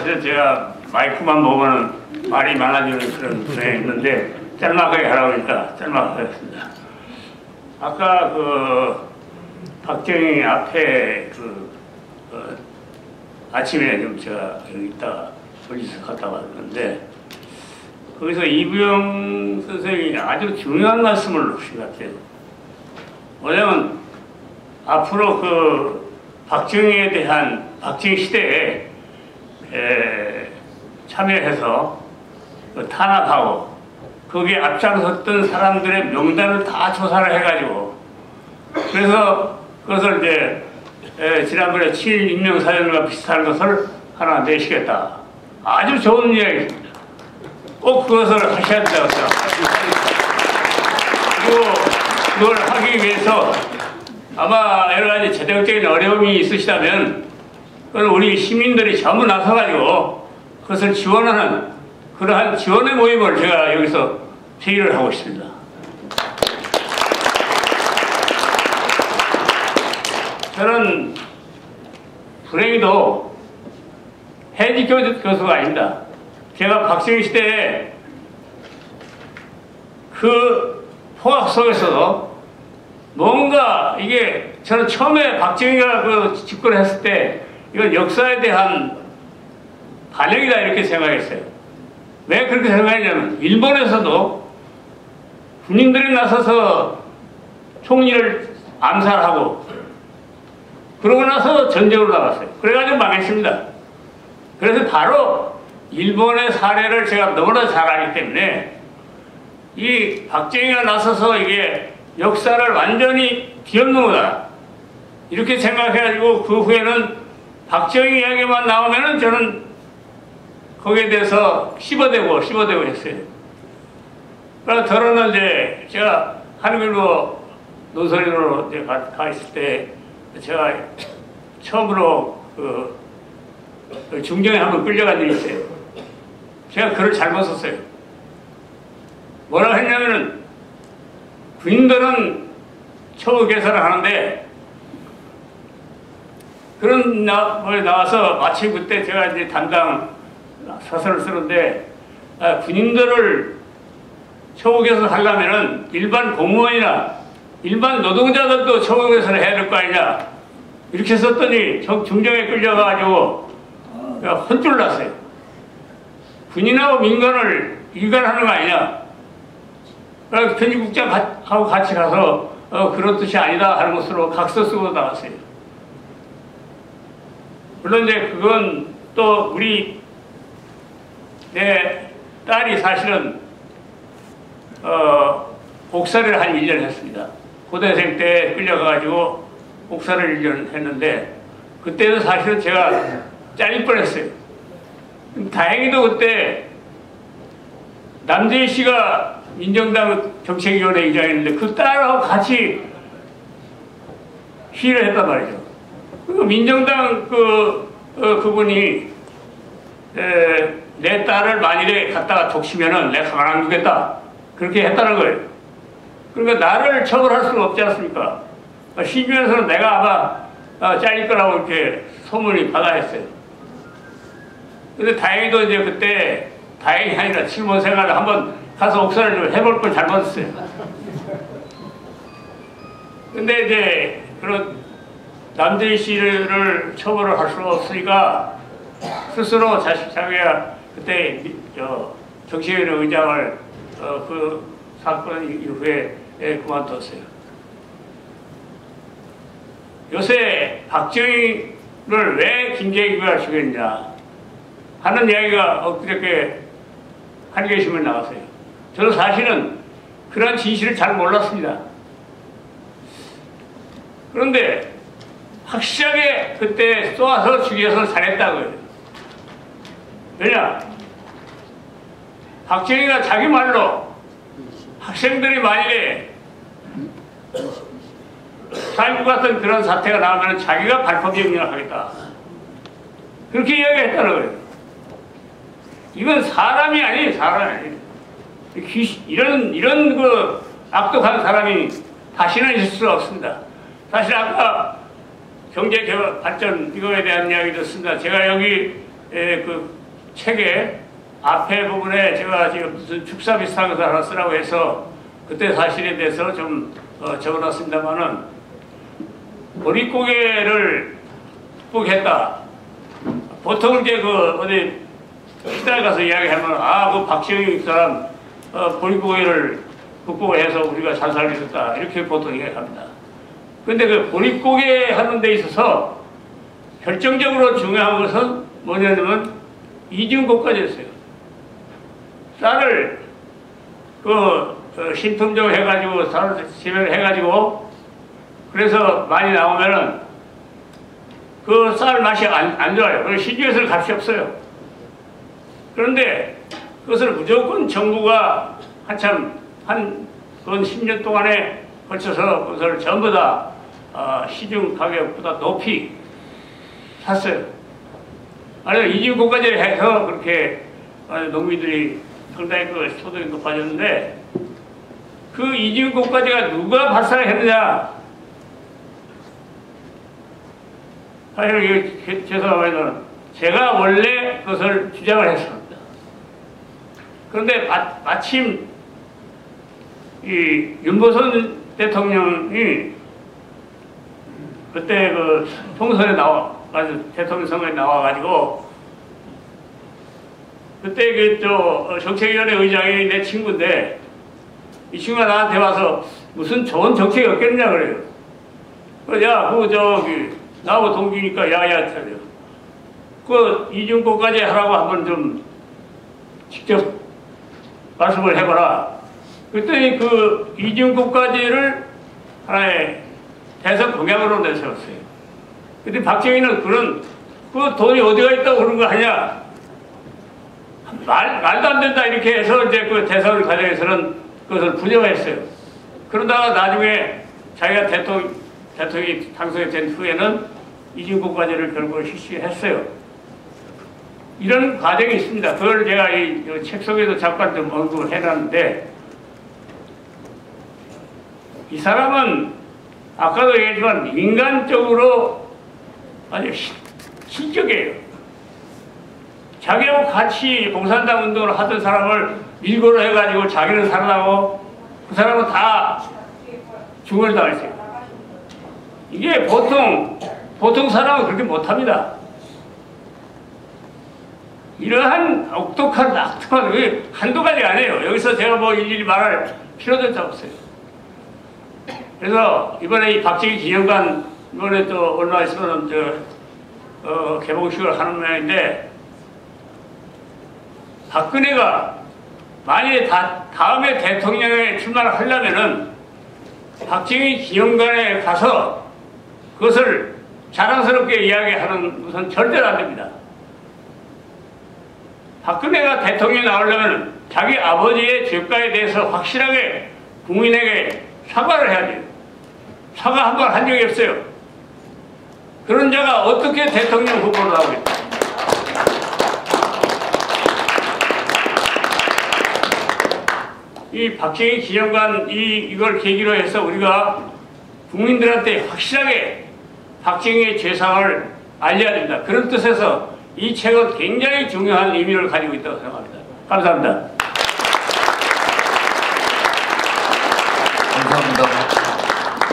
사실은 제가 마이크만 보면은 말이 많아지는 그런 분야에 있는데 짤막하게 하라고 하니까 짤막하게 하겠습니다. 아까 그 박정희 앞에 아침에 좀 제가 여기 있다가 멀리서 갔다 왔는데 거기서 이부영 선생님이 아주 중요한 말씀을 하신 것 같아요. 뭐냐면 앞으로 그 박정희에 대한 박정희 시대에 참여해서 탄압하고 거기에 앞장섰던 사람들의 명단을 다 조사를 해가지고 그래서 그것을 이제 지난번에 7일 인명사전과 비슷한 것을 하나 내시겠다. 아주 좋은 이야기입니다. 꼭 그것을 하셔야 된다고 생각합니다. 그리고 그걸 하기 위해서 아마 여러 가지 재정적인 어려움이 있으시다면 그걸 우리 시민들이 전부 나서가지고 그것을 지원하는 그러한 지원의 모임을 제가 여기서 제의를 하고 있습니다. 저는 불행히도 해직 교수가 아닙니다. 제가 박정희 시대에 그 포악 속에서도 뭔가 이게 저는 처음에 박정희가 그 집권을 했을 때 이건 역사에 대한 반영이다 이렇게 생각했어요. 왜 그렇게 생각했냐면 일본에서도 군인들이 나서서 총리를 암살하고 그러고 나서 전쟁으로 나갔어요. 그래가지고 망했습니다. 그래서 바로 일본의 사례를 제가 너무나 잘 알기 때문에 이 박정희가 나서서 이게 역사를 완전히 뒤엎는 거다. 이렇게 생각해가지고 그 후에는 박정희 이야기만 나오면은 저는 거기에 대해서 씹어대고 했어요. 그래서 더러는 이제 제가 한국일보 노선으로 이제 가 있을 때 제가 처음으로 그 중정에 한번 끌려간 적이 있어요. 제가 글을 잘못 썼어요. 뭐라고 했냐면은 군인들은 처우 개설을 하는데 그런 나와서 마침 그때 제가 이제 담당 사설을 쓰는데 군인들을 처우 개설하려면은 일반 공무원이나 일반 노동자들도 처우 개설을 해야 될 거 아니냐 이렇게 썼더니 중정에 끌려가가지고 혼쭐 났어요. 군인하고 민간을 일관하는 거 아니냐. 그래서 편집국장하고 같이 가서 그런 뜻이 아니다 하는 것으로 각서 쓰고 나왔어요. 물론 이제 그건 또 우리 내 딸이 사실은 복사를 한 1년 했습니다. 고대생 때 끌려가가지고 복사를 1년 했는데 그때도 사실은 제가 잘릴 뻔했어요. 다행히도 그때 남재희 씨가 민정당 정책위원회 의장이었는데 그 딸하고 같이 시위를 했단 말이죠. 그리고 민정당 그분이 내 딸을 만일에 갖다가 독시면은 내가 가만 안 두겠다 그렇게 했다는 거예요. 그러니까 나를 처벌할 수는 없지 않습니까? 시주에서는 내가 아마 잘릴 거라고 이렇게 소문이 받아했어요. 근데 다행히도 이제 그때 다행이 아니라 직무 생활을 한번 가서 옥살을 좀 해볼 걸 잘못했어요. 근데 이제 그런 남재희 씨를 처벌을 할 수가 없으니까 스스로 자기가 그때 정치위원회 의장을 그 사건 이후에 그만뒀어요. 요새 박정희를 왜 김재기가 죽였냐 하는 이야기가 엊그저께 한겨신문에 나왔어요. 저는 사실은 그런 진실을 잘 몰랐습니다. 그런데 확실하게 그때 쏘아서 죽여서 잘했다고요. 왜냐? 박정희가 자기 말로 학생들이 만일에 4.19 같은 그런 사태가 나오면 자기가 발포명령을 하겠다. 그렇게 이야기했다는 거예요. 이건 사람이 아니에요, 사람이 아니에요. 이런 그 악독한 사람이 다시는 있을 수 없습니다. 사실 아까 경제개발 발전 이거에 대한 이야기 듣습니다. 제가 여기 그 책에 앞에 부분에 제가 지금 무슨 축사 비슷한 것을 하나 쓰라고 해서 그때 사실에 대해서 좀 적어놨습니다만은 보릿고개를 극복했다. 보통 이제 그 어디 시장에 가서 이야기하면 그 박지영 사람 보릿고개를 극복해서 우리가 잘 살게 됐다 이렇게 보통 이야기합니다. 근데 그 보릿고개 하는 데 있어서 결정적으로 중요한 것은 뭐냐면 이중고까지였어요. 쌀을 신품종 해가지고 쌀을 재배를 해가지고 그래서 많이 나오면은 그 쌀 맛이 안 좋아요. 시중에서는 값이 없어요. 그런데 그것을 무조건 정부가 한참 한 10년 동안에 걸쳐서 그것을 전부 다 시중 가격보다 높이 샀어요. 아니 이중고까지를 해서 그렇게 농민들이 상당히 그 소득이 높아졌는데 그 이중고까지가 누가 발사했느냐? 사실 이게 죄송하지만 제가 원래 그것을 주장을 했습니다. 그런데 마침 이 윤보선 대통령이 그때 그 총선에 대통령 선거에 나와가지고 그때 정책위원회 의장이 내 친구인데 이 친구가 나한테 와서 무슨 좋은 정책이 없겠냐 그래요. 그래서 야, 나하고 동기니까 야야 차려. 그 이중고까지 하라고 한번 좀 직접 말씀을 해봐라. 그랬더니 그 이중고까지를 하나의 대선 공약으로 내세웠어요. 근데 박정희는 그 돈이 어디가 있다고 그런 거 하냐? 말도 안 된다 이렇게 해서 이제 그 대선 과정에서는 그것을 부정했어요. 그러다가 나중에 자기가 대통령이 당선이 된 후에는 이중고까지를 결국 실시했어요. 이런 과정이 있습니다. 그걸 제가 이 책 속에도 잠깐 좀 언급을 해놨는데 이 사람은 아까도 얘기했지만 인간적으로 아주 신적이에요. 자기하고 같이 공산당 운동을 하던 사람을 밀고를 해가지고 자기는 살아나고 그 사람은 다 죽음을 당했어요. 이게 보통 사람은 그렇게 못합니다. 이러한 억독한 낙특한 게 한두 가지가 아니에요. 여기서 제가 뭐 일일이 말할 필요도 없어요. 그래서 이번에 이 박정희 기념관 이번에 또 얼마 있으면 개봉식을 하는 모양인데 박근혜가 만약에 다음에 대통령에 출마를 하려면은 박정희 기념관에 가서 그것을 자랑스럽게 이야기하는 것은 절대로 안 됩니다. 박근혜가 대통령이 나오려면 자기 아버지의 죄가에 대해서 확실하게 국민에게 사과를 해야 돼요. 사과 한 번 한 적이 없어요. 그런 자가 어떻게 대통령 후보로 나오겠어요? 이 박정희 기념관 이걸 계기로 해서 우리가 국민들한테 확실하게 박정희의 죄상을 알려야 된다. 그런 뜻에서 이 책은 굉장히 중요한 의미를 가지고 있다고 생각합니다. 감사합니다. 감사합니다.